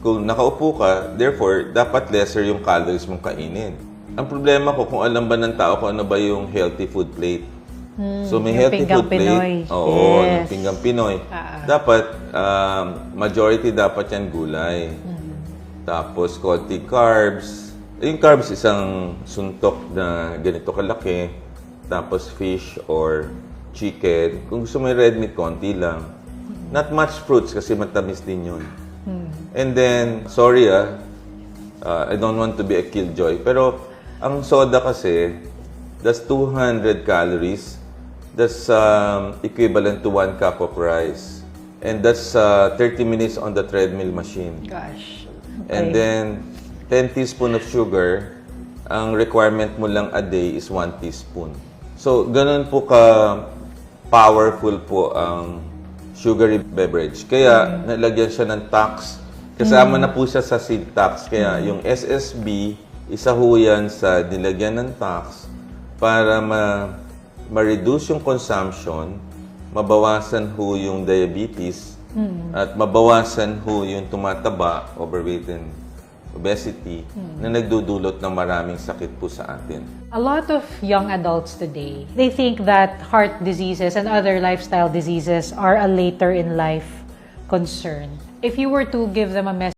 kung nakaupo ka, therefore, dapat lesser yung calories mong kainin. Ang problema ko, kung alam ba ng tao kung ano ba yung healthy food plate. So, may yung healthy pinggang food plate. Pinoy. Oo, Yes. yung pinggang Pinoy. Dapat, majority dapat yan gulay. Tapos, konti carbs. Yung carbs, isang suntok na ganito kalaki. Tapos, fish or chicken. Kung gusto mo yung red meat, konti lang. Not much fruits kasi matamis din yun. And then, sorry I don't want to be a killjoy. Pero, ang soda kasi, that's 200 calories. That's equivalent to 1 cup of rice. And that's 30 minutes on the treadmill machine. Gosh. And then, 10 teaspoon of sugar, ang requirement mo lang a day is 1 teaspoon. So, ganun po ka-powerful po ang sugary beverage. Kaya, nalagyan siya ng tax. Kasama na po siya sa seed tax. Kaya, yung SSB, isa ho yan sa nilagyan ng tax para ma-reduce yung consumption, mabawasan ho yung diabetes, at mabawasan ho yung tumataba, overweight and obesity, na nagdudulot ng maraming sakit po sa atin. A lot of young adults today, they think that heart diseases and other lifestyle diseases are a later in life concern. If you were to give them a message